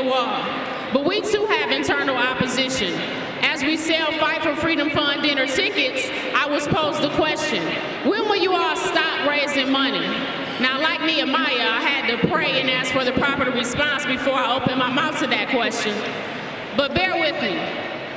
the wall. But we too have internal opposition. As we sell Fight for Freedom Fund dinner tickets, I was posed the question, when will you all stop raising money? Now, like Nehemiah, I had to pray and ask for the proper response before I opened my mouth to that question. But bear with me.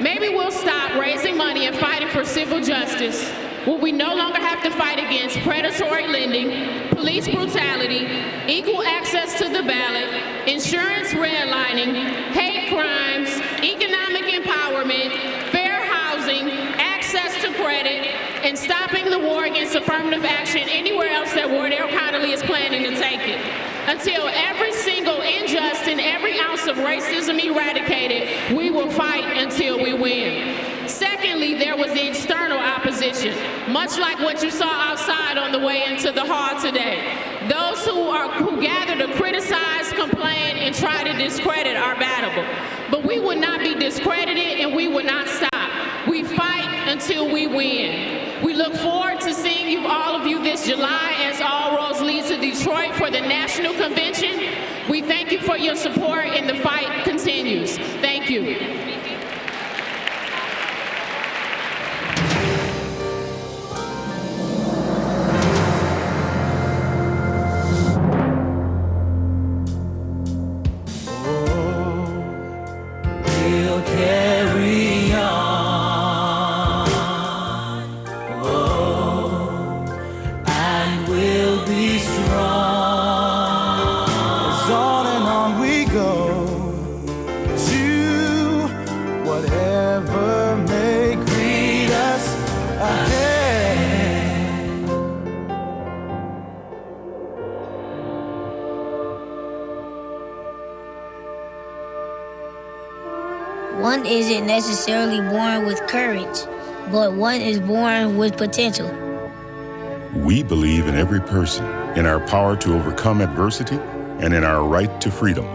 Maybe we'll stop raising money and fighting for civil justice. Will we no longer have to fight against predatory lending, police brutality, equal access to the ballot, insurance redlining, hate crimes, economic empowerment, fair housing, access to credit, and stopping the war against affirmative action anywhere else that Wardell Connolly is planning to take it. Until every single injustice and every ounce of racism eradicated, we will fight until we win. Secondly, there was the external opposition, much like what you saw outside on the way into the hall today. Those who gather to criticize, complain, and try to discredit our battle. But we will not be discredited and we will not stop. We fight until we win. We look forward to seeing all of you this July as All Roads lead to Detroit for the National Convention. We thank you for your support and the fight continues. Thank you. One isn't necessarily born with courage, but one is born with potential. We believe in every person, in our power to overcome adversity, and in our right to freedom.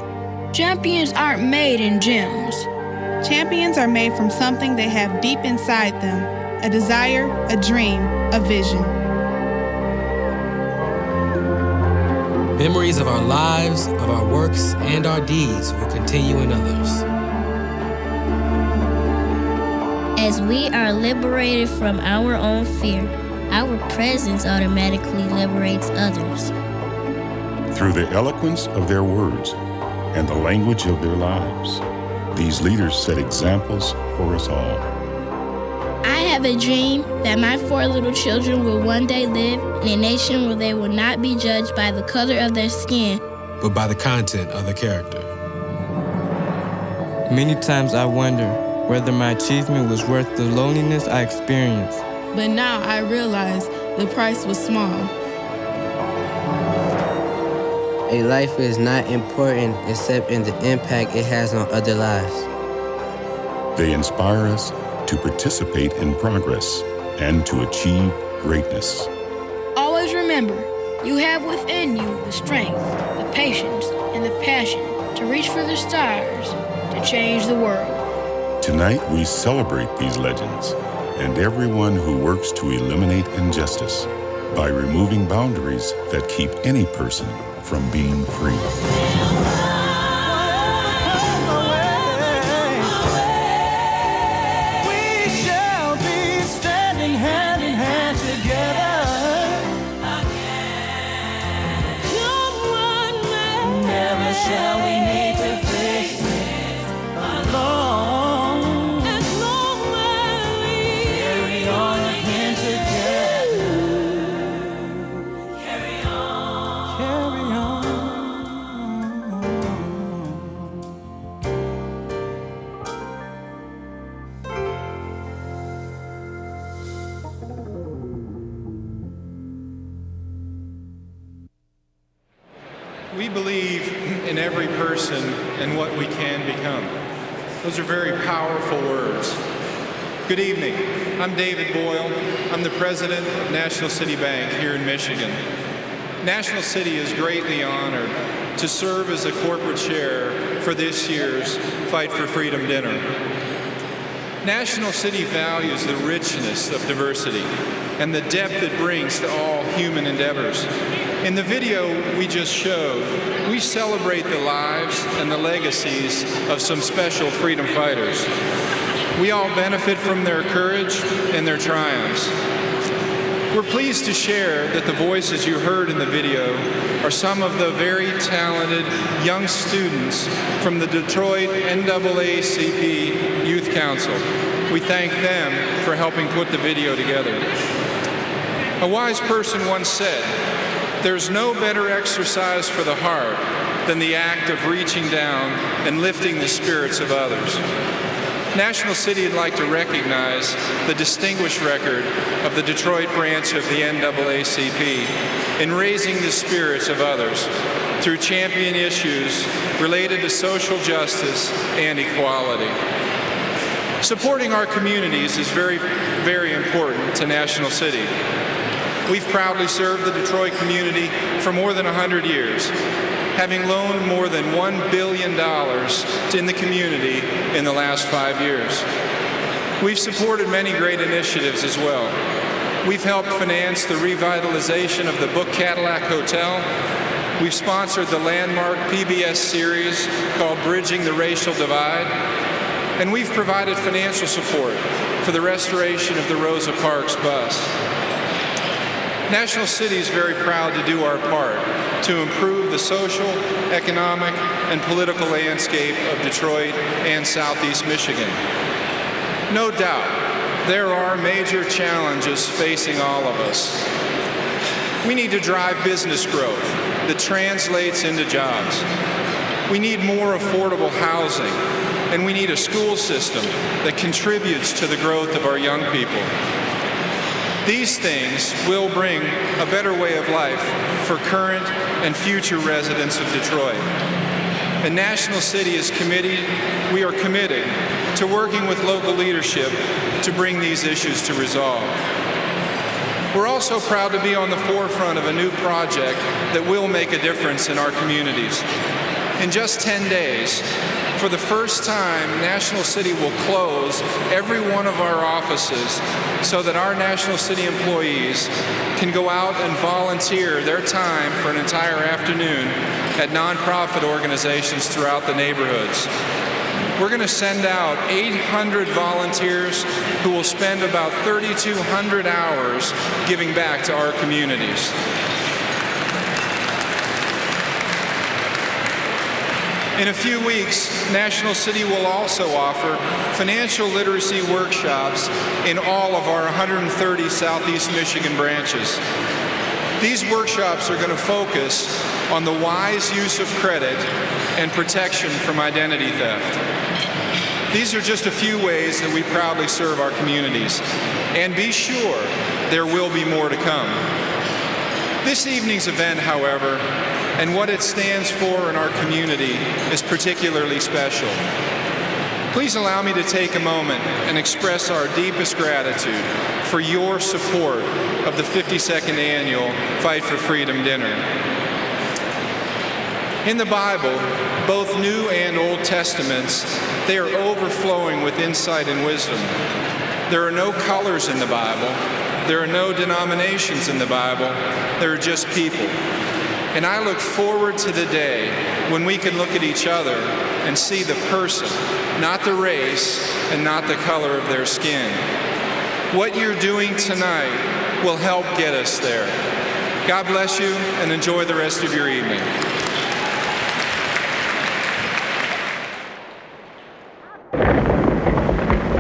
Champions aren't made in gyms. Champions are made from something they have deep inside them, a desire, a dream, a vision. Memories of our lives, of our works, and our deeds will continue in others. As we are liberated from our own fear, our presence automatically liberates others. Through the eloquence of their words and the language of their lives, these leaders set examples for us all. I have a dream that my 4 little children will one day live in a nation where they will not be judged by the color of their skin, but by the content of their character. Many times I wonder whether my achievement was worth the loneliness I experienced. But now I realize the price was small. A life is not important except in the impact it has on other lives. They inspire us to participate in progress and to achieve greatness. Always remember, you have within you the strength, the patience, and the passion to reach for the stars, to change the world. Tonight, we celebrate these legends and everyone who works to eliminate injustice by removing boundaries that keep any person from being free. We shall be standing hand in hand together. Never shall we need to face it alone. We believe in every person and what we can become. Those are very powerful words. Good evening. I'm David Boyle. I'm the president of National City Bank here in Michigan. National City is greatly honored to serve as a corporate chair for this year's Fight for Freedom dinner. National City values the richness of diversity and the depth it brings to all human endeavors. In the video we just showed, we celebrate the lives and the legacies of some special freedom fighters. We all benefit from their courage and their triumphs. We're pleased to share that the voices you heard in the video are some of the very talented young students from the Detroit NAACP Youth Council. We thank them for helping put the video together. A wise person once said, "There's no better exercise for the heart than the act of reaching down and lifting the spirits of others." National City would like to recognize the distinguished record of the Detroit branch of the NAACP in raising the spirits of others through championing issues related to social justice and equality. Supporting our communities is very, very important to National City. We've proudly served the Detroit community for more than 100 years, having loaned more than $1 billion in the community in the last 5 years. We've supported many great initiatives as well. We've helped finance the revitalization of the Book Cadillac Hotel. We've sponsored the landmark PBS series called Bridging the Racial Divide. And we've provided financial support for the restoration of the Rosa Parks bus. National City is very proud to do our part to improve the social, economic, and political landscape of Detroit and Southeast Michigan. No doubt, there are major challenges facing all of us. We need to drive business growth that translates into jobs. We need more affordable housing, and we need a school system that contributes to the growth of our young people. These things will bring a better way of life for current and future residents of Detroit. And National City is committed, we are committed to working with local leadership to bring these issues to resolve. We're also proud to be on the forefront of a new project that will make a difference in our communities. In just 10 days, for the first time, National City will close every one of our offices so that our National City employees can go out and volunteer their time for an entire afternoon at nonprofit organizations throughout the neighborhoods. We're going to send out 800 volunteers who will spend about 3,200 hours giving back to our communities. In a few weeks, National City will also offer financial literacy workshops in all of our 130 Southeast Michigan branches. These workshops are going to focus on the wise use of credit and protection from identity theft. These are just a few ways that we proudly serve our communities, and be sure there will be more to come. This evening's event, however, and what it stands for in our community is particularly special. Please allow me to take a moment and express our deepest gratitude for your support of the 52nd annual Fight for Freedom Dinner. In the Bible, both New and Old Testaments, they are overflowing with insight and wisdom. There are no colors in the Bible. There are no denominations in the Bible. There are just people. And I look forward to the day when we can look at each other and see the person, not the race and not the color of their skin. What you're doing tonight will help get us there. God bless you, and enjoy the rest of your evening.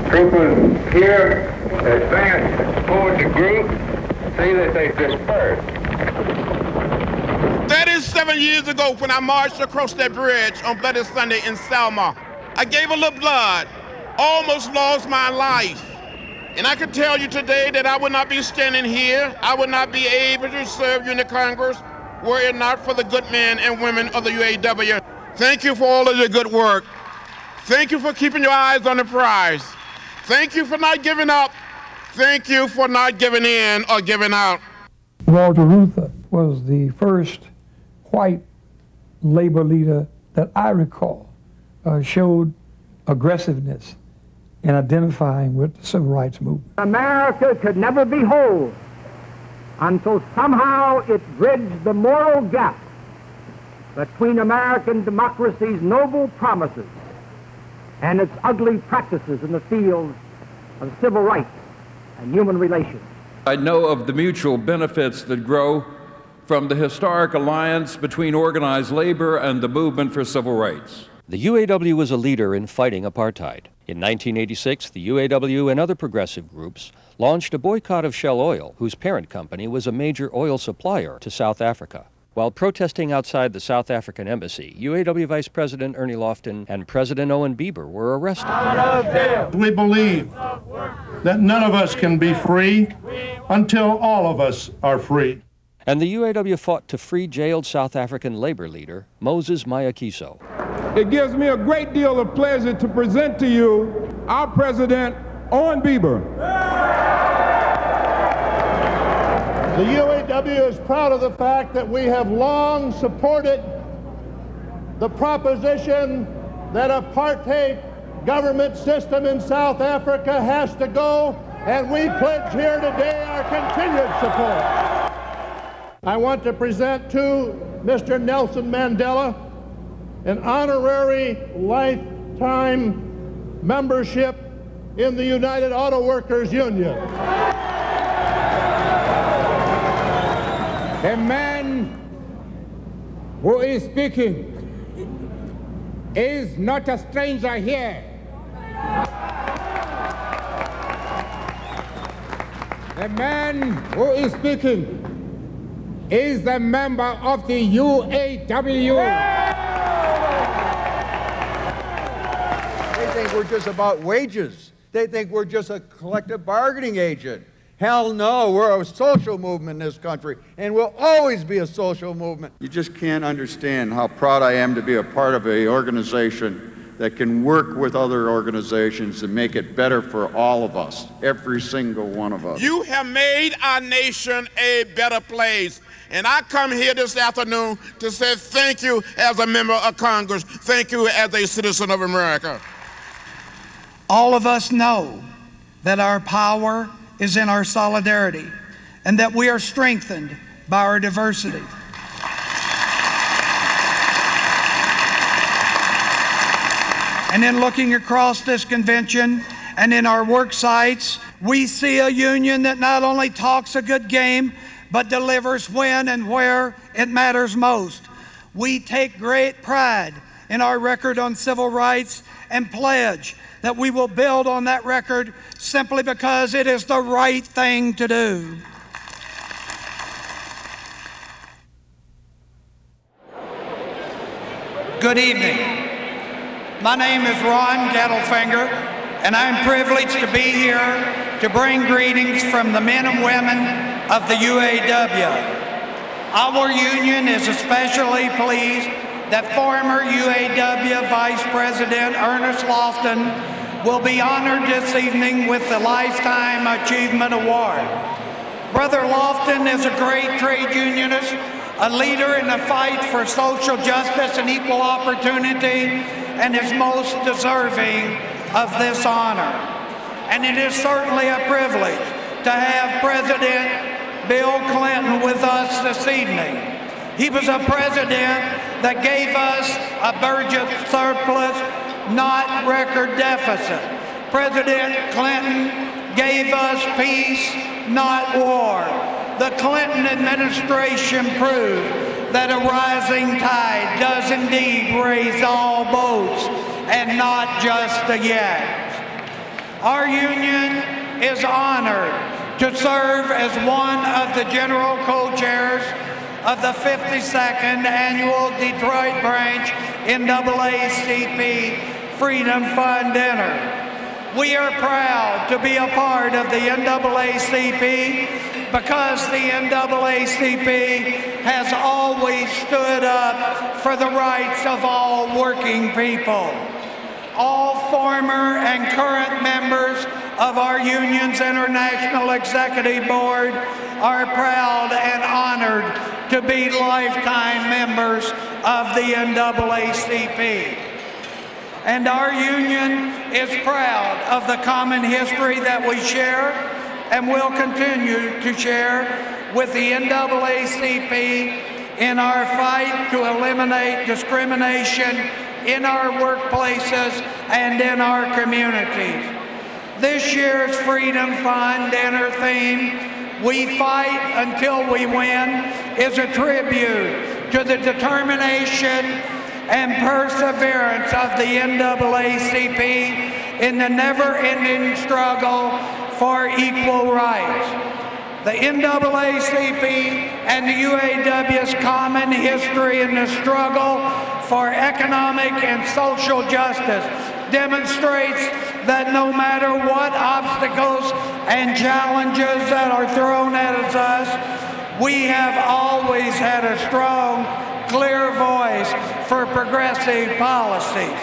Troopers here advance toward the group. See that they disperse. 37 years ago, when I marched across that bridge on Bloody Sunday in Selma, I gave a little blood, almost lost my life. And I can tell you today that I would not be standing here, I would not be able to serve you in the Congress were it not for the good men and women of the UAW. Thank you for all of your good work. Thank you for keeping your eyes on the prize. Thank you for not giving up. Thank you for not giving in or giving out. Walter Reuther was the first white labor leader that I recall showed aggressiveness in identifying with the civil rights movement. America could never be whole until somehow it bridged the moral gap between American democracy's noble promises and its ugly practices in the field of civil rights and human relations. I know of the mutual benefits that grow from the historic alliance between organized labor and the movement for civil rights. The UAW was a leader in fighting apartheid. In 1986, the UAW and other progressive groups launched a boycott of Shell Oil, whose parent company was a major oil supplier to South Africa. While protesting outside the South African embassy, UAW Vice President Ernie Lofton and President Owen Bieber were arrested. We believe that none of us can be free until all of us are free. And the UAW fought to free jailed South African labor leader Moses Mayakiso. It gives me a great deal of pleasure to present to you our President, Owen Bieber. The UAW is proud of the fact that we have long supported the proposition that apartheid government system in South Africa has to go, and we pledge here today our continued support. I want to present to Mr. Nelson Mandela an honorary lifetime membership in the United Auto Workers Union. A man who is speaking is not a stranger here. The man who is speaking is a member of the UAW. They think we're just about wages. They think we're just a collective bargaining agent. Hell no, we're a social movement in this country, and we'll always be a social movement. You just can't understand how proud I am to be a part of an organization that can work with other organizations and make it better for all of us, every single one of us. You have made our nation a better place. And I come here this afternoon to say thank you as a member of Congress. Thank you as a citizen of America. All of us know that our power is in our solidarity and that we are strengthened by our diversity. And in looking across this convention and in our work sites, we see a union that not only talks a good game, but delivers when and where it matters most. We take great pride in our record on civil rights and pledge that we will build on that record simply because it is the right thing to do. Good evening. My name is Ron Gettlefinger, and I'm privileged to be here to bring greetings from the men and women of the UAW. Our union is especially pleased that former UAW Vice President Ernest Lofton will be honored this evening with the Lifetime Achievement Award. Brother Lofton is a great trade unionist, a leader in the fight for social justice and equal opportunity, and is most deserving of this honor. And it is certainly a privilege to have President Bill Clinton with us this evening. He was a president that gave us a budget surplus, not record deficit. President Clinton gave us peace, not war. The Clinton administration proved that a rising tide does indeed raise all boats and not just the yanks. Our union is honored to serve as one of the general co-chairs of the 52nd Annual Detroit Branch NAACP Freedom Fund Dinner. We are proud to be a part of the NAACP because the NAACP has always stood up for the rights of all working people. All former and current members of our union's International Executive Board are proud and honored to be lifetime members of the NAACP. And our union is proud of the common history that we share and will continue to share with the NAACP in our fight to eliminate discrimination in our workplaces and in our communities. This year's Freedom Fund dinner theme, "We Fight Until We Win," is a tribute to the determination and perseverance of the NAACP in the never-ending struggle for equal rights. The NAACP and the UAW's common history in the struggle for economic and social justice demonstrates that no matter what obstacles and challenges that are thrown at us, we have always had a strong, clear voice for progressive policies.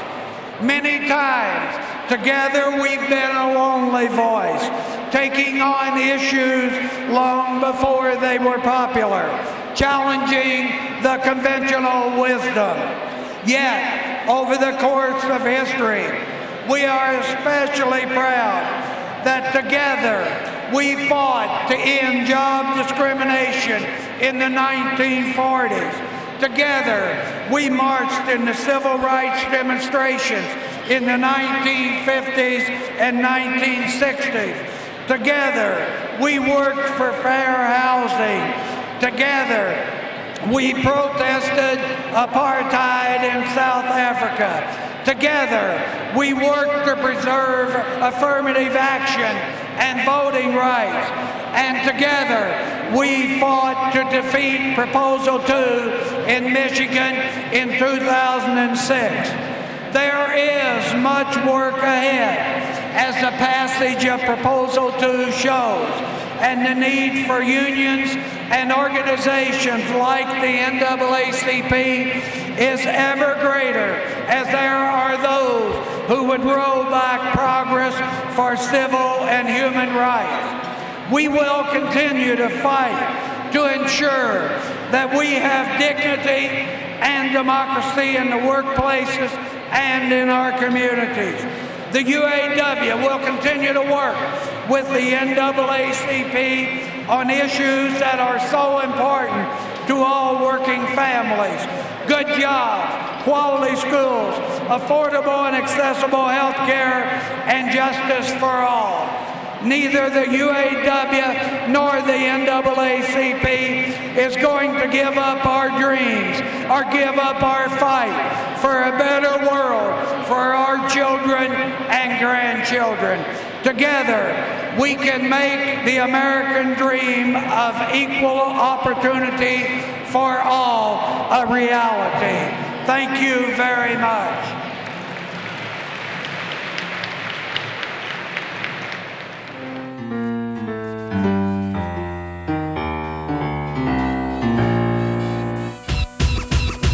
Many times, together we've been a lonely voice, taking on issues long before they were popular, challenging the conventional wisdom. Yet, over the course of history, we are especially proud that together we fought to end job discrimination in the 1940s. Together, we marched in the civil rights demonstrations in the 1950s and 1960s. Together, we worked for fair housing. Together, we protested apartheid in South Africa. Together, we worked to preserve affirmative action and voting rights. And together, we fought to defeat Proposal 2 in Michigan in 2006. There is much work ahead, as the passage of Proposal 2 shows, and the need for unions and organizations like the NAACP is ever greater, as there are those who would roll back progress for civil and human rights. We will continue to fight to ensure that we have dignity and democracy in the workplaces and in our communities. The UAW will continue to work with the NAACP on issues that are so important to all working families: good jobs, quality schools, affordable and accessible health care, and justice for all. Neither the UAW nor the NAACP is going to give up our dreams or give up our fight for a better world for our children and grandchildren. Together, we can make the American dream of equal opportunity for all a reality. Thank you very much.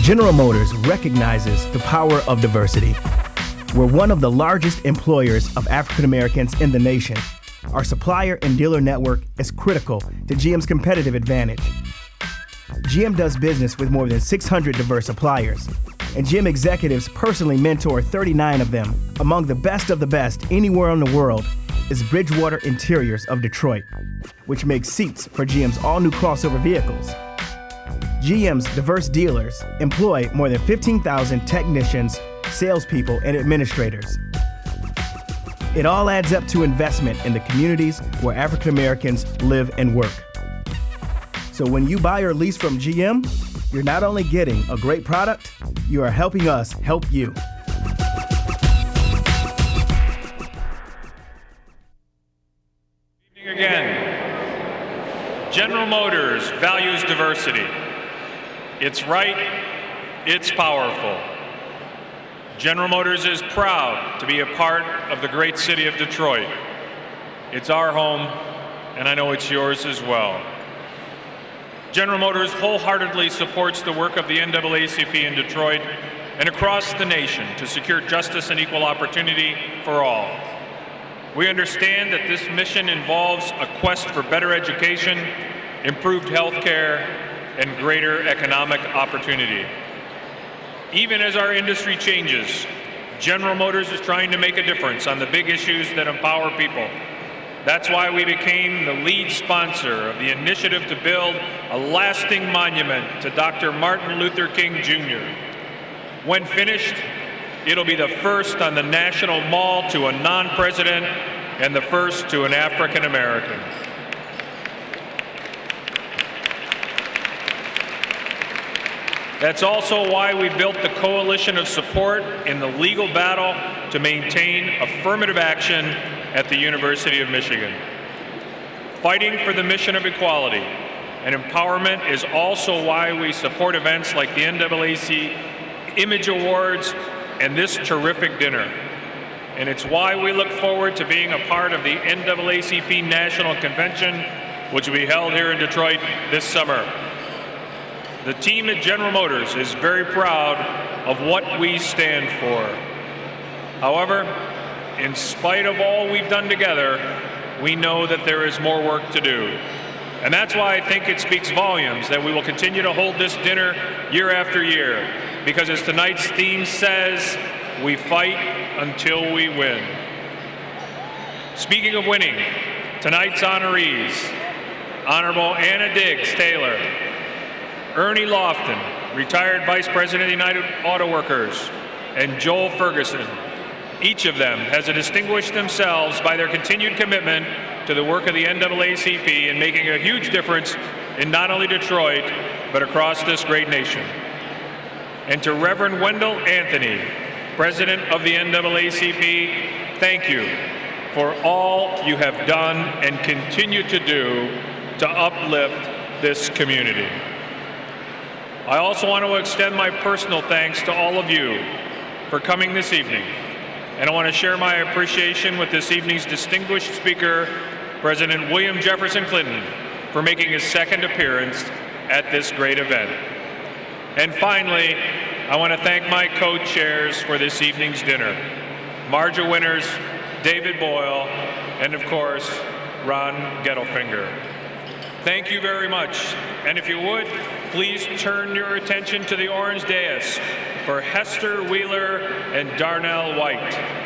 General Motors recognizes the power of diversity. We're one of the largest employers of African Americans in the nation. Our supplier and dealer network is critical to GM's competitive advantage. GM does business with more than 600 diverse suppliers, and GM executives personally mentor 39 of them. Among the best of the best anywhere in the world is Bridgewater Interiors of Detroit, which makes seats for GM's all-new crossover vehicles. GM's diverse dealers employ more than 15,000 technicians, salespeople, and administrators. It all adds up to investment in the communities where African Americans live and work. So when you buy or lease from GM, you're not only getting a great product, you are helping us help you. Good evening again. General Motors values diversity. It's right, it's powerful. General Motors is proud to be a part of the great city of Detroit. It's our home, and I know it's yours as well. General Motors wholeheartedly supports the work of the NAACP in Detroit and across the nation to secure justice and equal opportunity for all. We understand that this mission involves a quest for better education, improved health care, and greater economic opportunity. Even as our industry changes, General Motors is trying to make a difference on the big issues that empower people. That's why we became the lead sponsor of the initiative to build a lasting monument to Dr. Martin Luther King Jr. When finished, it'll be the first on the National Mall to a non-president and the first to an African American. That's also why we built the coalition of support in the legal battle to maintain affirmative action at the University of Michigan. Fighting for the mission of equality and empowerment is also why we support events like the NAACP Image Awards and this terrific dinner. And it's why we look forward to being a part of the NAACP National Convention, which will be held here in Detroit this summer. The team at General Motors is very proud of what we stand for. However, in spite of all we've done together, we know that there is more work to do. And that's why I think it speaks volumes that we will continue to hold this dinner year after year, because as tonight's theme says, we fight until we win. Speaking of winning, tonight's honorees, Honorable Anna Diggs Taylor, Ernie Lofton, retired Vice President of the United Auto Workers, and Joel Ferguson. Each of them has distinguished themselves by their continued commitment to the work of the NAACP in making a huge difference in not only Detroit, but across this great nation. And to Reverend Wendell Anthony, President of the NAACP, thank you for all you have done and continue to do to uplift this community. I also want to extend my personal thanks to all of you for coming this evening. And I want to share my appreciation with this evening's distinguished speaker, President William Jefferson Clinton, for making his second appearance at this great event. And finally, I want to thank my co-chairs for this evening's dinner, Marja Winters, David Boyle, and of course, Ron Gettelfinger. Thank you very much. And if you would, please turn your attention to the orange dais for Hester Wheeler and Darnell White.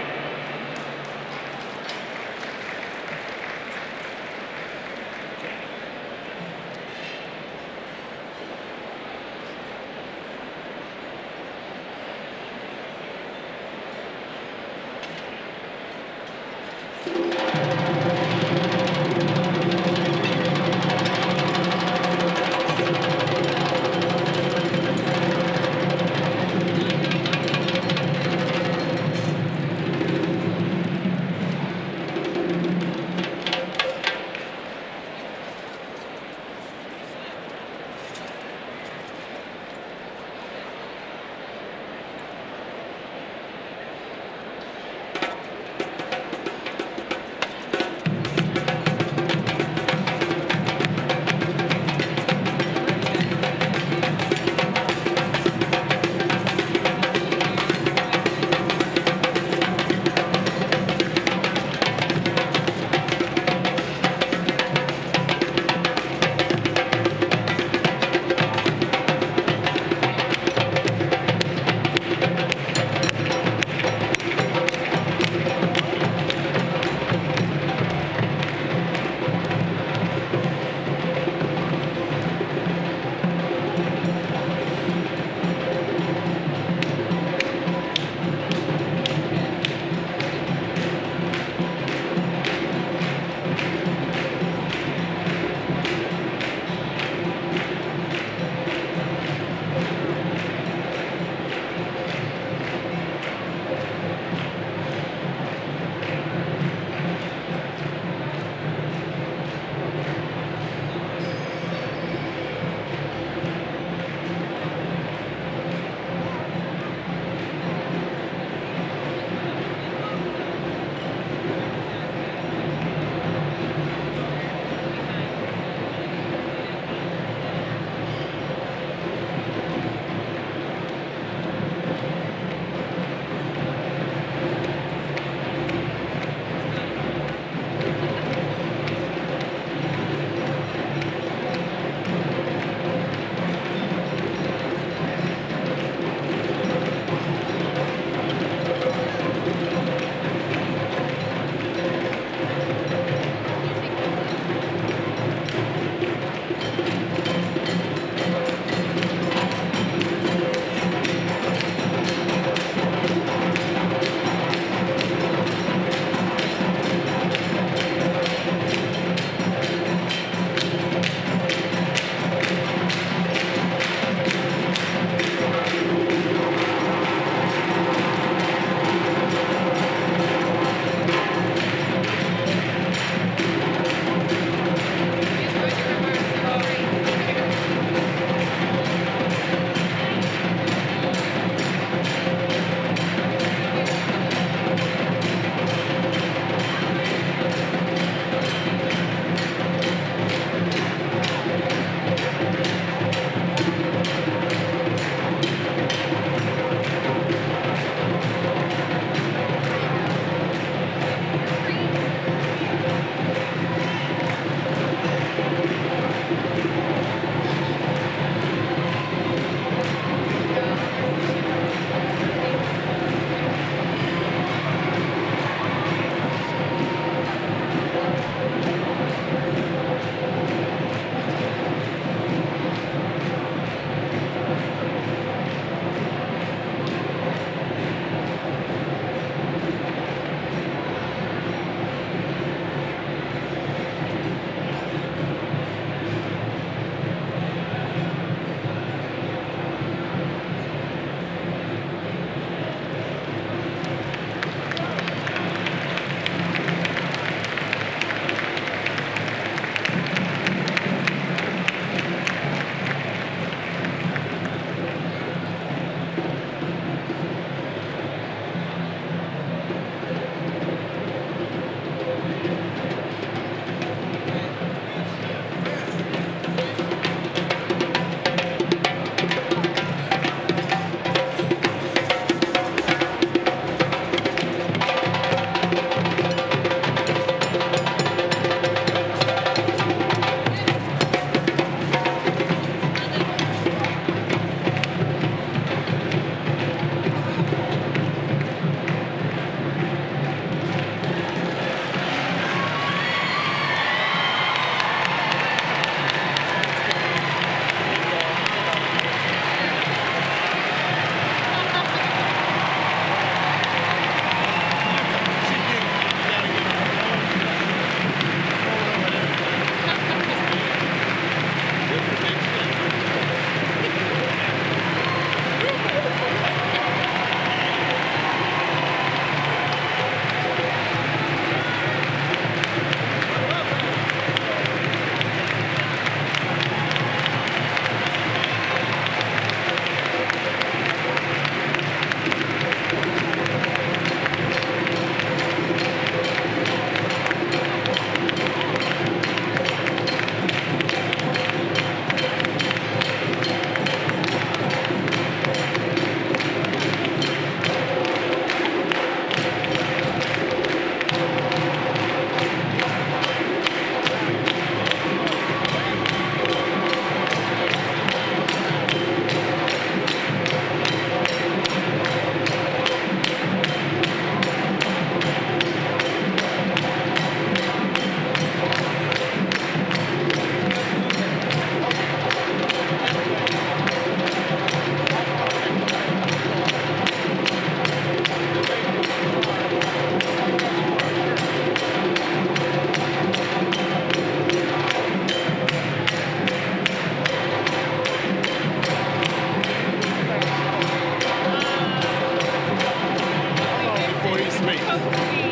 supposed to be.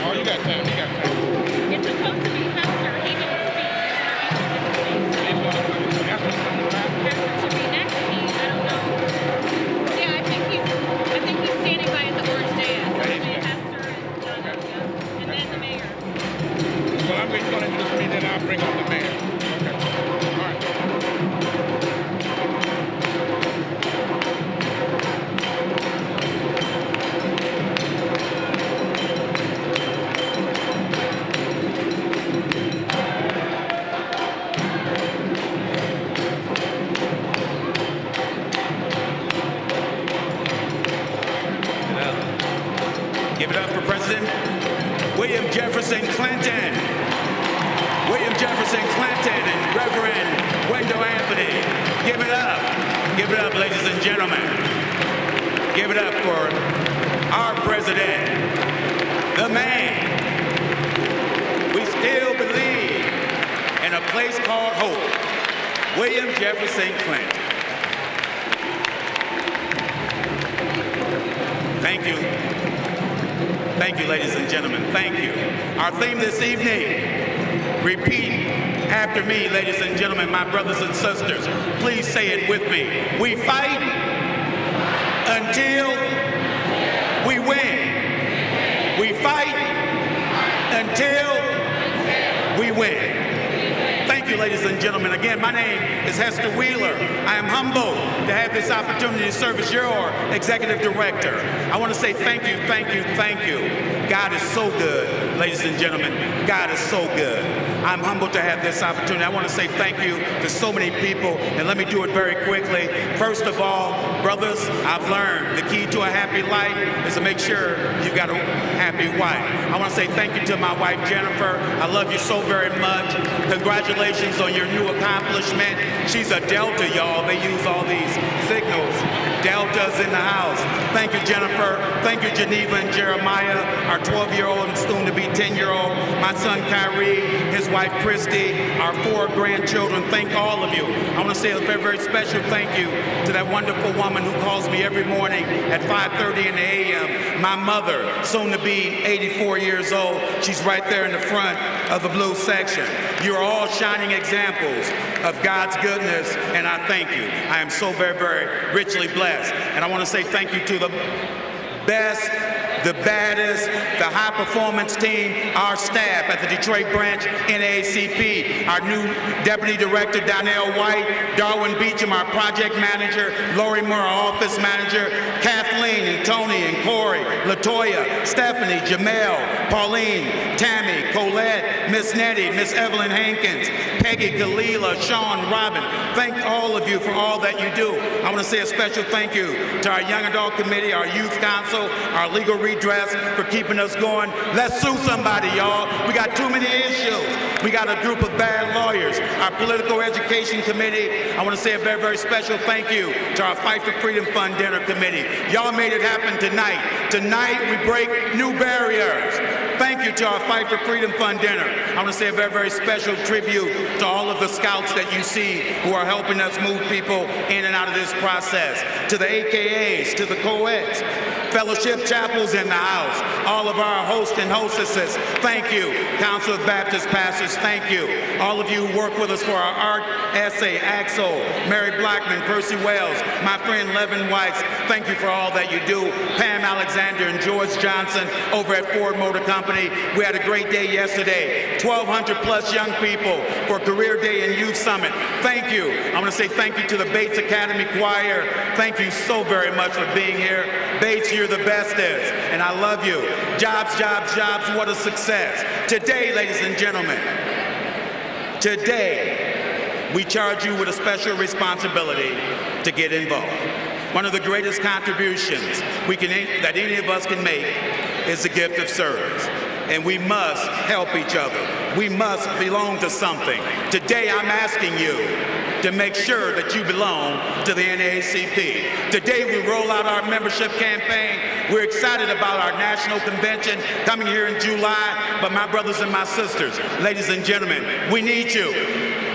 Oh, you got time. It's supposed to be Hester. He didn't speak. Hester should be next to me. I don't know. Yeah, I think he's standing by at the orange dais. Hester and John, and then the mayor. Well, I'm going to introduce me, then I'll bring up the mayor. Okay. All right. Give it up for President William Jefferson Clinton. William Jefferson Clinton and Reverend Wendell Anthony. Give it up. Give it up, ladies and gentlemen. Give it up for our president, the man. We still believe in a place called hope. William Jefferson Clinton. Thank you. Thank you, ladies and gentlemen. Thank you. Our theme this evening, repeat after me, ladies and gentlemen, my brothers and sisters. Please say it with me. We fight until we win. We fight until we win. Thank you, ladies and gentlemen. Again, my name is Hester Wheeler. I am humbled to have this opportunity to serve as your executive director. I want to say thank you, thank you, thank you. God is so good, ladies and gentlemen. God is so good. I'm humbled to have this opportunity. I want to say thank you to so many people, and let me do it very quickly. First of all, brothers, I've learned the key to a happy life is to make sure you've got a happy wife. I want to say thank you to my wife, Jennifer. I love you so very much. Congratulations on your new accomplishment. She's a Delta, y'all. They use all these signals. Deltas in the house. Thank you, Jennifer. Thank you, Geneva and Jeremiah, our 12-year-old and soon-to-be 10-year-old. My son, Kyrie, his wife, Christy, our 4 grandchildren. Thank all of you. I want to say a very, very special thank you to that wonderful woman who calls me every morning at 5:30 in the a.m. My mother, soon-to-be 84 years old. She's right there in the front of the blue section. You're all shining examples of God's goodness, and I thank you. I am so very, very richly blessed. And I want to say thank you to the best, the baddest, the high-performance team, our staff at the Detroit branch, NAACP, our new Deputy Director, Donnell White, Darwin Beecham, our project manager, Lori Moore, our office manager, Kathleen and Tony and Corey, Latoya, Stephanie, Jamel, Pauline, Tammy, Colette, Miss Nettie, Miss Evelyn Hankins, Peggy, Kalila, Sean, Robin. Thank all of you for all that you do. I want to say a special thank you to our Young Adult Committee, our Youth Council, our Legal Redress for keeping us going. Let's sue somebody, y'all. We got too many issues. We got a group of bad lawyers. Our Political Education Committee, I want to say a very, very special thank you to our Fight for Freedom Fund Dinner Committee. Y'all made it happen tonight. Tonight, we break new barriers. Thank you to our Fight for Freedom Fund dinner. I want to say a very, very special tribute to all of the scouts that you see who are helping us move people in and out of this process. To the AKAs, to the co-eds, fellowship chapels in the house, all of our hosts and hostesses, thank you. Council of Baptist pastors, thank you. All of you who work with us for our art essay, Axel, Mary Blackman, Percy Wells, my friend Levin Weiss, thank you for all that you do. Pam Alexander and George Johnson over at Ford Motor Company. We had a great day yesterday. 1,200 plus young people for Career Day and Youth Summit. Thank you. I want to say thank you to the Bates Academy Choir. Thank you so very much for being here. Bates, you're the bestest, and I love you. Jobs, jobs, jobs, what a success. Today, ladies and gentlemen, today, we charge you with a special responsibility to get involved. One of the greatest contributions that any of us can make is the gift of service. And we must help each other. We must belong to something. Today, I'm asking you to make sure that you belong to the NAACP. Today, we roll out our membership campaign. We're excited about our national convention coming here in July. But my brothers and my sisters, ladies and gentlemen, we need you.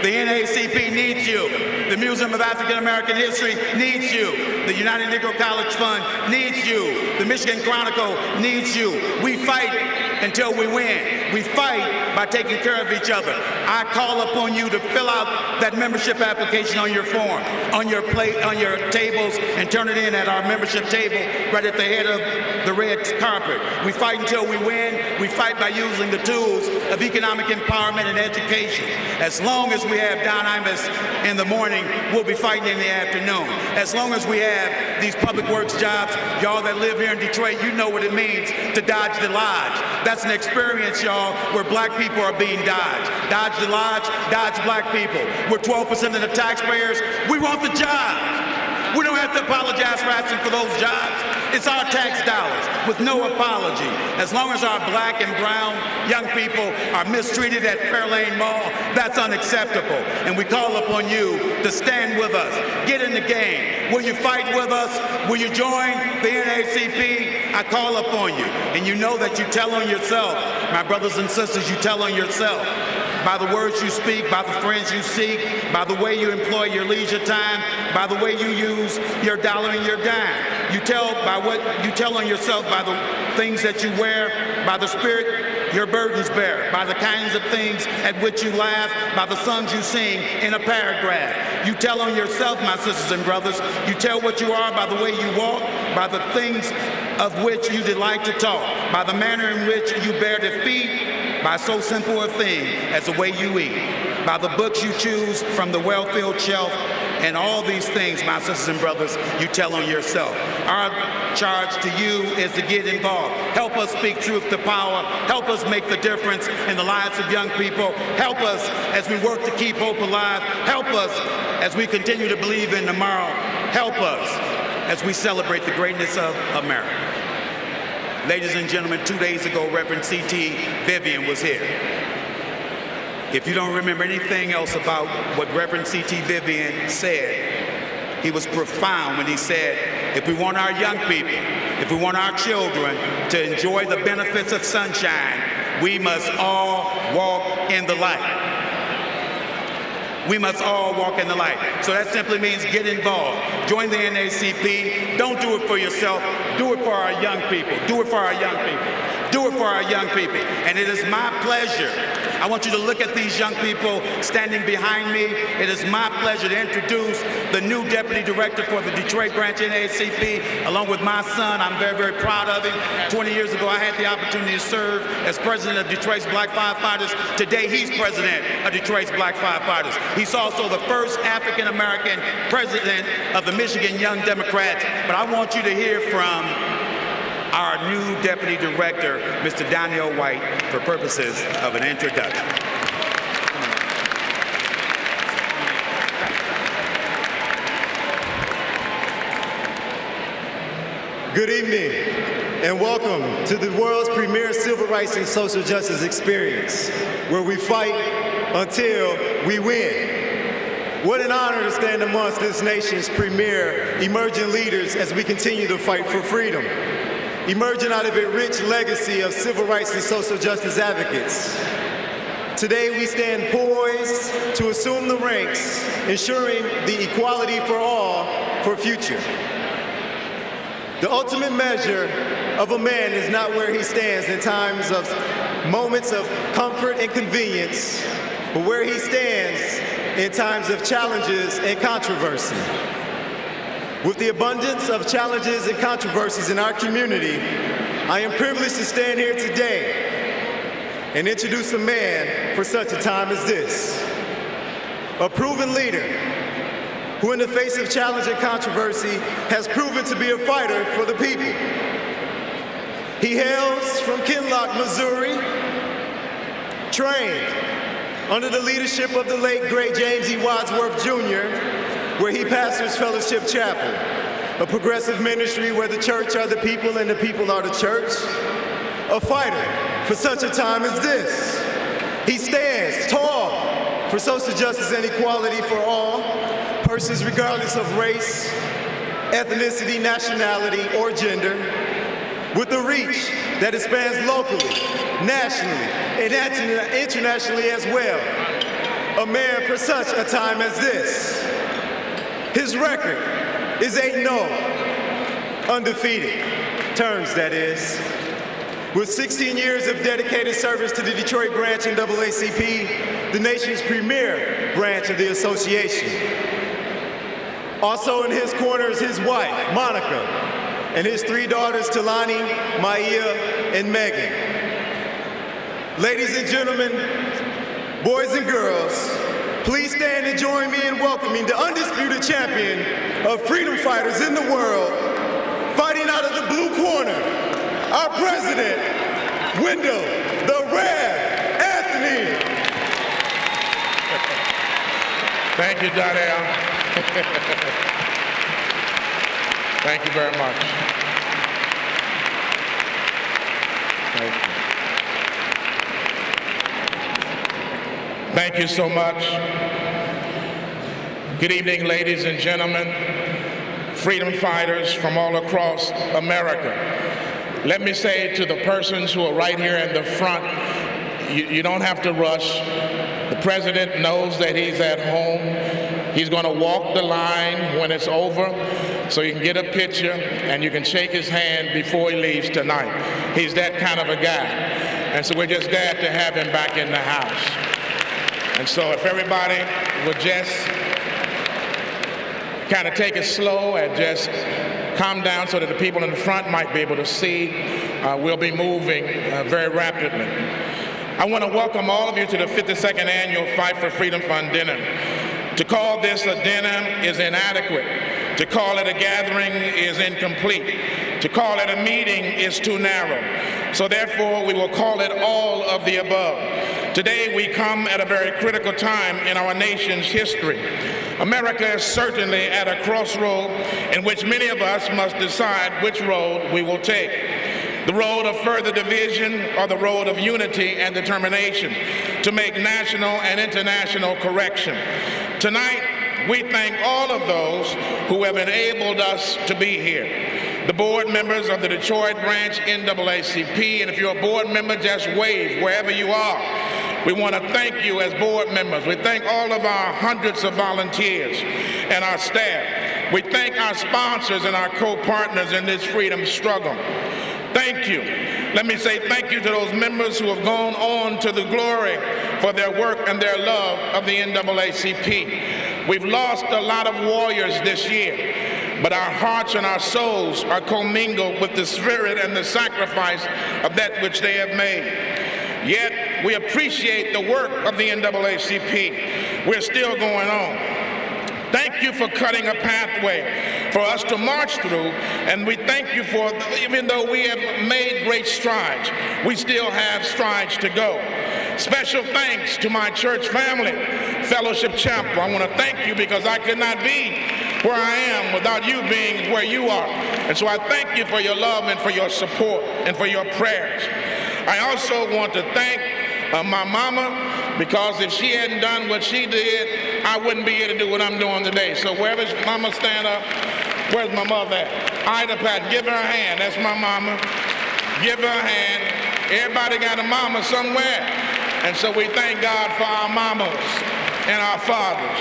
The NAACP needs you. The Museum of African American History needs you. The United Negro College Fund needs you. The Michigan Chronicle needs you. We fight until we win. We fight by taking care of each other. I call upon you to fill out that membership application on your form, on your plate, on your tables, and turn it in at our membership table right at the head of the red carpet. We fight until we win. We fight by using the tools of economic empowerment and education. As long as we have Don Imus in the morning, we'll be fighting in the afternoon. As long as we have these public works jobs, y'all that live here in Detroit, you know what it means to dodge the lodge. That's an experience, y'all, where black people are being dodged. Dodge the lodge, dodge black people. We're 12% of the taxpayers. We want the jobs. We don't have to apologize for asking for those jobs. It's our tax dollars with no apology. As long as our black and brown young people are mistreated at Fairlane Mall, that's unacceptable. And we call upon you to stand with us. Get in the game. Will you fight with us? Will you join the NAACP? I call upon you. And you know that you tell on yourself. My brothers and sisters, you tell on yourself. By the words you speak, by the friends you seek, by the way you employ your leisure time, by the way you use your dollar and your dime. You tell by what you tell on yourself, by the things that you wear, by the spirit your burdens bear, by the kinds of things at which you laugh, by the songs you sing in a paragraph. You tell on yourself, my sisters and brothers. You tell what you are by the way you walk, by the things of which you delight to talk, by the manner in which you bear defeat, by so simple a thing as the way you eat, by the books you choose from the well-filled shelf, and all these things, my sisters and brothers, you tell on yourself. Our charge to you is to get involved. Help us speak truth to power. Help us make the difference in the lives of young people. Help us as we work to keep hope alive. Help us as we continue to believe in tomorrow. Help us as we celebrate the greatness of America. Ladies and gentlemen, 2 days ago, Reverend C.T. Vivian was here. If you don't remember anything else about what Reverend C.T. Vivian said, he was profound when he said, if we want our young people, if we want our children to enjoy the benefits of sunshine, we must all walk in the light. We must all walk in the light. So that simply means get involved. Join the NAACP. Don't do it for yourself. Do it for our young people. Do it for our young people. Do it for our young people. And it is my pleasure. I want you to look at these young people standing behind me. It is my pleasure to introduce the new Deputy Director for the Detroit branch NAACP, along with my son. I'm very, very proud of him. 20 years ago, I had the opportunity to serve as President of Detroit's Black Firefighters. Today, he's President of Detroit's Black Firefighters. He's also the first African-American President of the Michigan Young Democrats. But I want you to hear from our new Deputy Director, Mr. Daniel White, for purposes of an introduction. Good evening, and welcome to the world's premier civil rights and social justice experience, where we fight until we win. What an honor to stand amongst this nation's premier emerging leaders as we continue to fight for freedom, emerging out of a rich legacy of civil rights and social justice advocates. Today we stand poised to assume the ranks, ensuring the equality for all for future. The ultimate measure of a man is not where he stands in times of moments of comfort and convenience, but where he stands in times of challenges and controversy. With the abundance of challenges and controversies in our community, I am privileged to stand here today and introduce a man for such a time as this. A proven leader who in the face of challenge and controversy has proven to be a fighter for the people. He hails from Kinloch, Missouri, trained under the leadership of the late great James E. Wadsworth Jr., where he pastors Fellowship Chapel, a progressive ministry where the church are the people and the people are the church. A fighter for such a time as this. He stands tall for social justice and equality for all persons regardless of race, ethnicity, nationality, or gender, with a reach that spans locally, nationally, and internationally as well. a man for such a time as this. His record is 8-0, undefeated, terms that is. With 16 years of dedicated service to the Detroit branch NAACP, the nation's premier branch of the association. Also in his corner is his wife, Monica, and his 3 daughters, Talani, Maia, and Megan. Ladies and gentlemen, boys and girls, please stand and join me in welcoming the undisputed champion of freedom fighters in the world, fighting out of the blue corner, our president, Wendell the Rev Anthony. Thank you, Donnell. Thank you very much. Thank you. Thank you so much. Good evening, ladies and gentlemen, freedom fighters from all across America. Let me say to the persons who are right here in the front, you don't have to rush. The president knows that he's at home. He's going to walk the line when it's over so you can get a picture and you can shake his hand before he leaves tonight. He's that kind of a guy. And so we're just glad to have him back in the house. And so if everybody would just kind of take it slow and just calm down so that the people in the front might be able to see, we'll be moving very rapidly. I want to welcome all of you to the 52nd Annual Fight for Freedom Fund Dinner. To call this a dinner is inadequate. To call it a gathering is incomplete. To call it a meeting is too narrow. So therefore, we will call it all of the above. Today, we come at a very critical time in our nation's history. America is certainly at a crossroad in which many of us must decide which road we will take. The road of further division or the road of unity and determination to make national and international correction. Tonight, we thank all of those who have enabled us to be here. The board members of the Detroit branch NAACP, and if you're a board member, just wave wherever you are. We want to thank you as board members. We thank all of our hundreds of volunteers and our staff. We thank our sponsors and our co-partners in this freedom struggle. Thank you. Let me say thank you to those members who have gone on to the glory for their work and their love of the NAACP. We've lost a lot of warriors this year, but our hearts and our souls are commingled with the spirit and the sacrifice of that which they have made. Yet, we appreciate the work of the NAACP. We're still going on. Thank you for cutting a pathway for us to march through, and we thank you for, even though we have made great strides, we still have strides to go. Special thanks to my church family, Fellowship Chapel. I want to thank you because I could not be where I am without you being where you are. And so I thank you for your love and for your support and for your prayers. I also want to thank my mama, because if she hadn't done what she did, I wouldn't be here to do what I'm doing today. So wherever mama stand up, where's my mother at? Ida Patton, give her a hand. That's my mama. Give her a hand. Everybody got a mama somewhere. And so we thank God for our mamas and our fathers.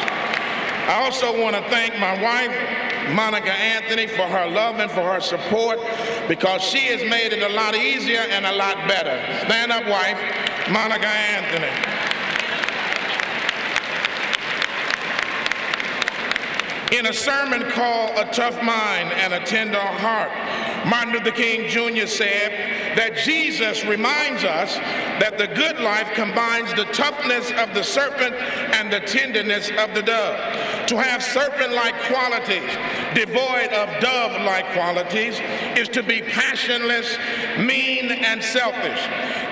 I also want to thank my wife, Monica Anthony, for her love and for her support, because she has made it a lot easier and a lot better. Stand up, wife, Monica Anthony. In a sermon called A Tough Mind and a Tender Heart, Martin Luther King Jr. said that Jesus reminds us that the good life combines the toughness of the serpent and the tenderness of the dove. To have serpent-like qualities, devoid of dove-like qualities, is to be passionless, mean, and selfish.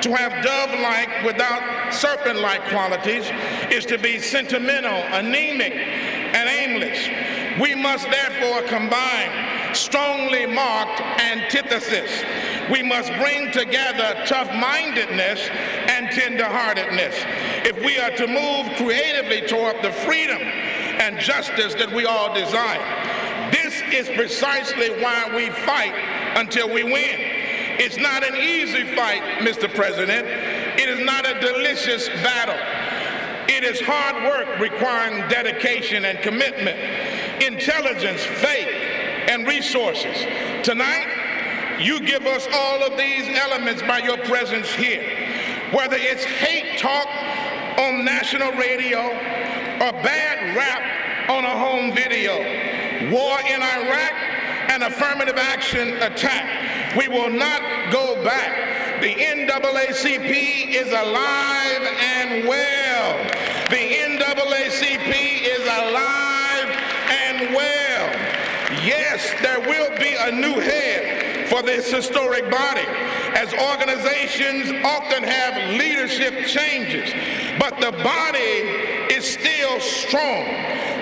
To have dove-like without serpent-like qualities is to be sentimental, anemic, and aimless. We must therefore combine strongly marked antithesis. We must bring together tough-mindedness and tender-heartedness if we are to move creatively toward the freedom and justice that we all desire. This is precisely why we fight until we win. It's not an easy fight, Mr. President. It is not a delicious battle. It It is hard work requiring dedication and commitment, intelligence, faith, and resources. Tonight, you give us all of these elements by your presence here. Whether it's hate talk on national radio or bad rap on a home video, war in Iraq, and affirmative action attack, we will not go back. The NAACP is alive and well. The NAACP is alive and well. Yes, there will be a new head for this historic body, as organizations often have leadership changes, but the body is still strong.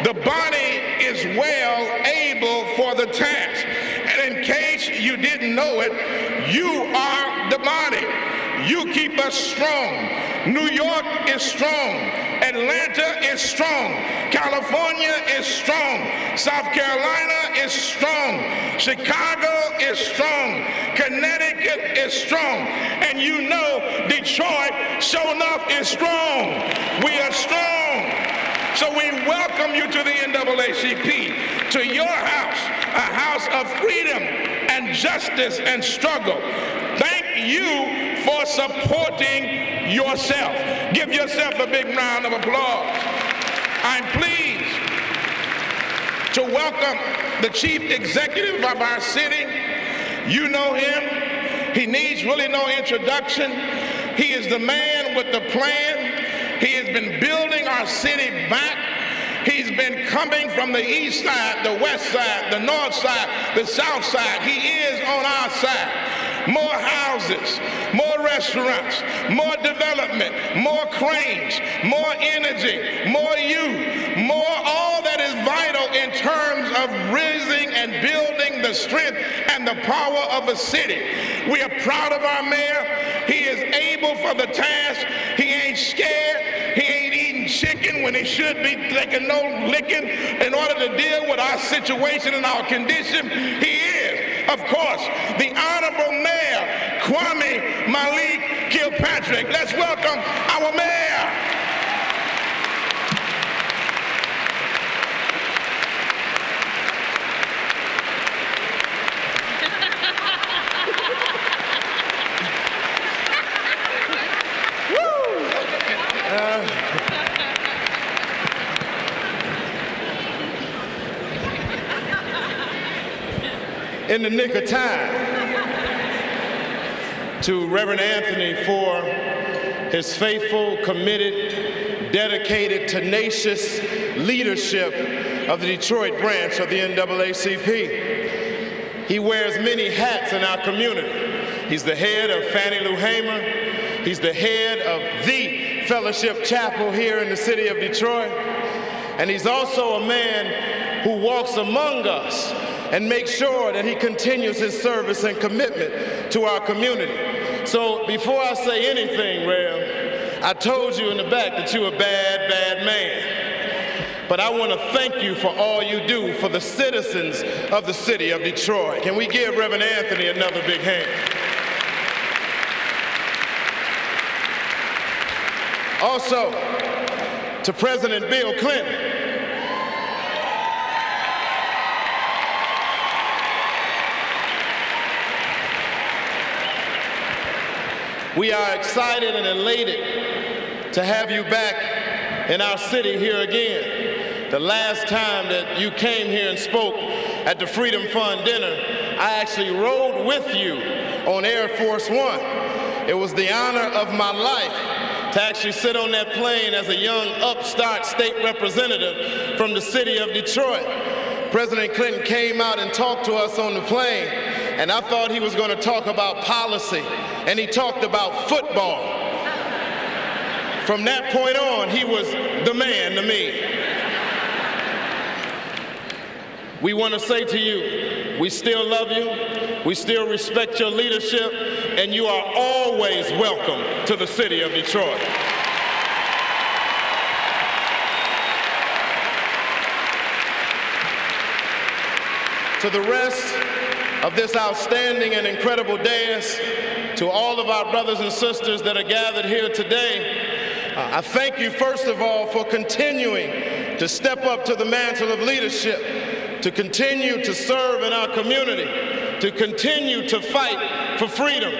The body is well able for the task. And in case you didn't know it, you are the body. You keep us strong. New York is strong. Atlanta is strong. California is strong. South Carolina is strong. Chicago is strong. Connecticut is strong. And you know Detroit, sure enough, is strong. We are strong. So we welcome you to the NAACP, to your house, a house of freedom and justice and struggle. Thank you for supporting yourself. Give yourself a big round of applause. I'm pleased to welcome the chief executive of our city. You know him. He needs really no introduction. He is the man with the plan. He has been building our city back. He's been coming from the east side, the west side, the north side, the south side. He is on our side. More houses, more restaurants, more development, more cranes, more energy, more youth, more all that is vital in terms of raising and building the strength and the power of a city. We are proud of our mayor. He is able for the task. He ain't scared. He ain't eating chicken when he should be taking no licking in order to deal with our situation and our condition. He is, of course, the Honorable Mayor, Kwame Malik Kilpatrick. Let's welcome our mayor. In the nick of time, to Reverend Anthony for his faithful, committed, dedicated, tenacious leadership of the Detroit branch of the NAACP. He wears many hats in our community. He's the head of Fannie Lou Hamer. He's the head of the Fellowship Chapel here in the city of Detroit. And he's also a man who walks among us and make sure that he continues his service and commitment to our community. So before I say anything, Rev, I told you in the back that you're a bad, bad man. But I want to thank you for all you do for the citizens of the city of Detroit. Can we give Reverend Anthony another big hand? Also, to President Bill Clinton, we are excited and elated to have you back in our city here again. The last time that you came here and spoke at the Freedom Fund dinner, I actually rode with you on Air Force One. It was the honor of my life to actually sit on that plane as a young upstart state representative from the city of Detroit. President Clinton came out and talked to us on the plane, and I thought he was going to talk about policy, and he talked about football. From that point on, he was the man to me. We want to say to you, we still love you, we still respect your leadership, and you are always welcome to the city of Detroit. To the rest of this outstanding and incredible dais, to all of our brothers and sisters that are gathered here today, I thank you, first of all, for continuing to step up to the mantle of leadership, to continue to serve in our community, to continue to fight for freedom,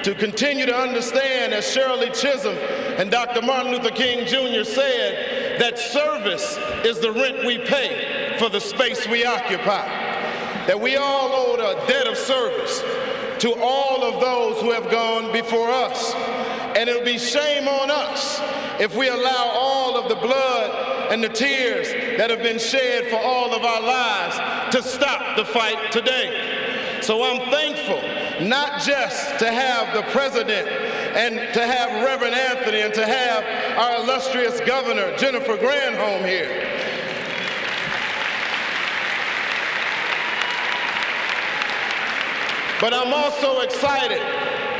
to continue to understand, as Shirley Chisholm and Dr. Martin Luther King Jr. said, that service is the rent we pay for the space we occupy. That we all owe a debt of service to all of those who have gone before us. And it'll be shame on us if we allow all of the blood and the tears that have been shed for all of our lives to stop the fight today. So I'm thankful not just to have the president and to have Reverend Anthony and to have our illustrious governor, Jennifer Granholm, here. But I'm also excited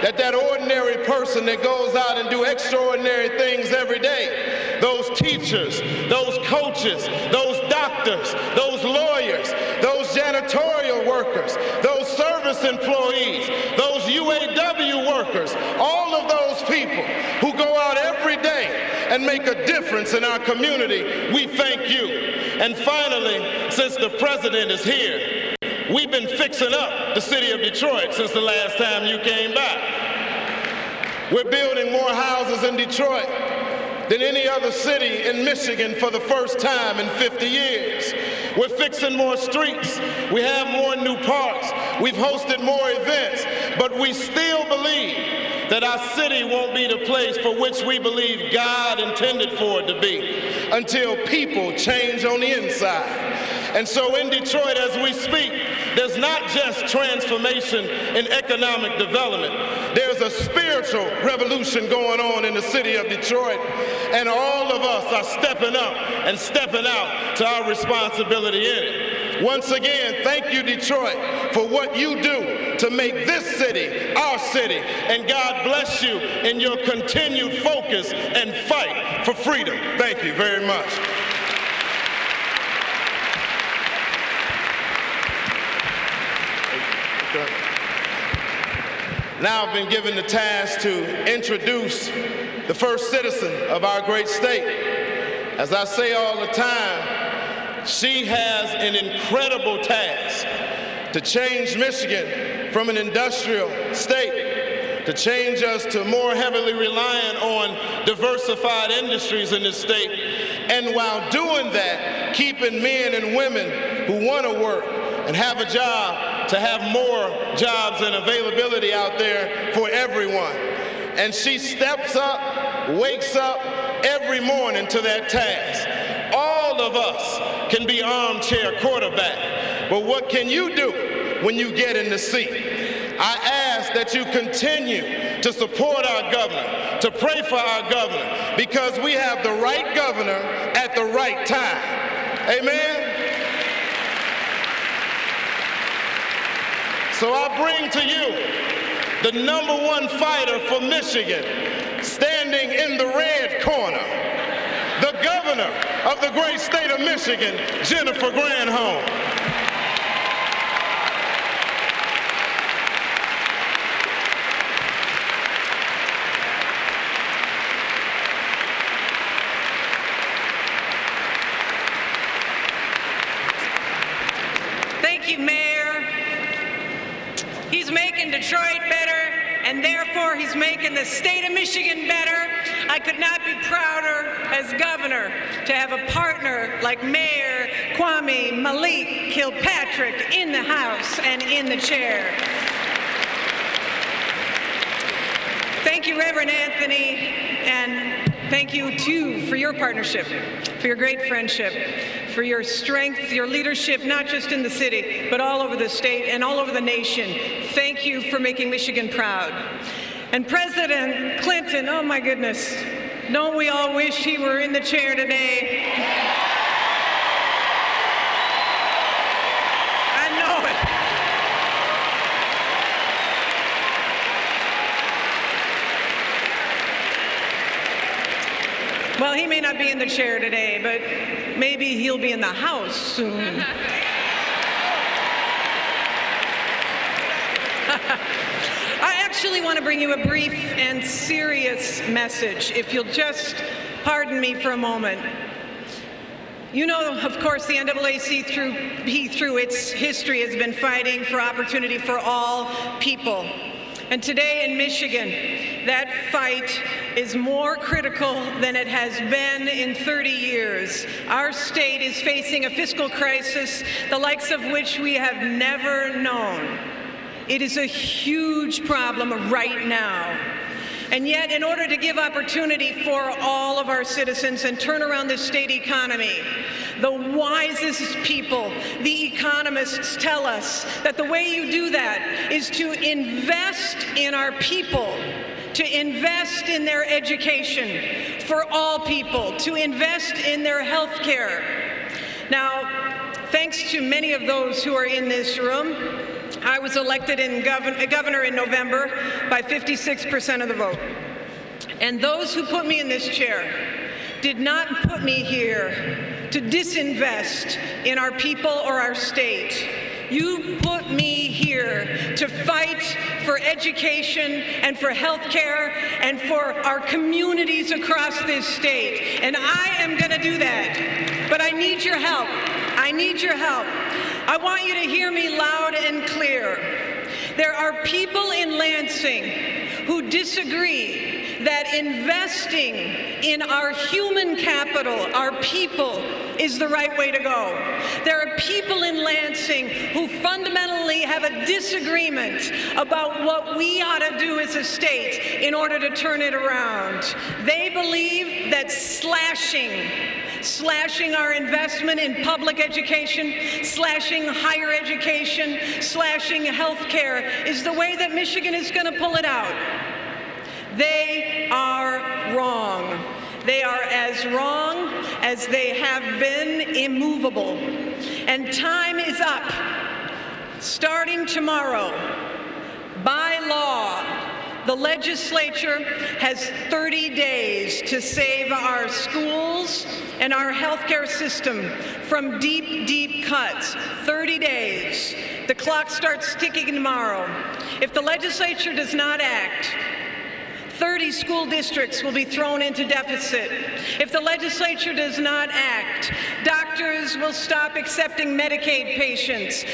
that that ordinary person that goes out and do extraordinary things every day, those teachers, those coaches, those doctors, those lawyers, those janitorial workers, those service employees, those UAW workers, all of those people who go out every day and make a difference in our community, we thank you. And finally, since the president is here, we've been fixing up the city of Detroit since the last time you came by. We're building more houses in Detroit than any other city in Michigan for the first time in 50 years. We're fixing more streets. We have more new parks. We've hosted more events. But we still believe that our city won't be the place for which we believe God intended for it to be until people change on the inside. And so in Detroit, as we speak, there's not just transformation in economic development. There's a spiritual revolution going on in the city of Detroit. And all of us are stepping up and stepping out to our responsibility in it. Once again, thank you, Detroit, for what you do to make this city our city. And God bless you in your continued focus and fight for freedom. Thank you very much. Now I've been given the task to introduce the first citizen of our great state. As I say all the time, she has an incredible task to change Michigan from an industrial state, to change us to more heavily reliant on diversified industries in this state, and while doing that, keeping men and women who want to work and have a job to have more jobs and availability out there for everyone. And she steps up, wakes up every morning to that task. All of us can be armchair quarterback, but what can you do when you get in the seat? I ask that you continue to support our governor, to pray for our governor, because we have the right governor at the right time. Amen? So I bring to you the #1 fighter for Michigan, standing in the red corner, the governor of the great state of Michigan, Jennifer Granholm. Thank you, Mayor. He's making Detroit better, and therefore he's making the state of Michigan better. I could not be prouder as governor to have a partner like Mayor Kwame Malik Kilpatrick in the House and in the chair. Thank you, Reverend Anthony, and thank you too for your partnership, for your great friendship, for your strength, your leadership, not just in the city, but all over the state and all over the nation. Thank you for making Michigan proud. And President Clinton, oh my goodness, don't we all wish he were in the chair today? I know it. Well, he may not be in the chair today, but maybe he'll be in the House soon. I actually want to bring you a brief and serious message, if you'll just pardon me for a moment. You know, of course, the NAACP through its history has been fighting for opportunity for all people. And today in Michigan, that fight is more critical than it has been in 30 years. Our state is facing a fiscal crisis, the likes of which we have never known. It is a huge problem right now. And yet, in order to give opportunity for all of our citizens and turn around the state economy, the wisest people, the economists, tell us that the way you do that is to invest in our people, to invest in their education for all people, to invest in their health care. Now, thanks to many of those who are in this room, I was elected in governor in November by 56% of the vote. And those who put me in this chair did not put me here to disinvest in our people or our state. You put me here to fight for education and for health care and for our communities across this state. And I am going to do that. But I need your help. I need your help. I want you to hear me loud and clear. There are people in Lansing who disagree that investing in our human capital, our people, is the right way to go. There are people in Lansing who fundamentally have a disagreement about what we ought to do as a state in order to turn it around. They believe that slashing our investment in public education, slashing higher education, slashing health care is the way that Michigan is going to pull it out. They are wrong. They are as wrong as they have been immovable. And time is up. Starting tomorrow, by law, the legislature has 30 days to save our schools and our healthcare system from deep, deep cuts. 30 days. The clock starts ticking tomorrow. If the legislature does not act, 30 school districts will be thrown into deficit. If the legislature does not act, doctors will stop accepting Medicaid patients.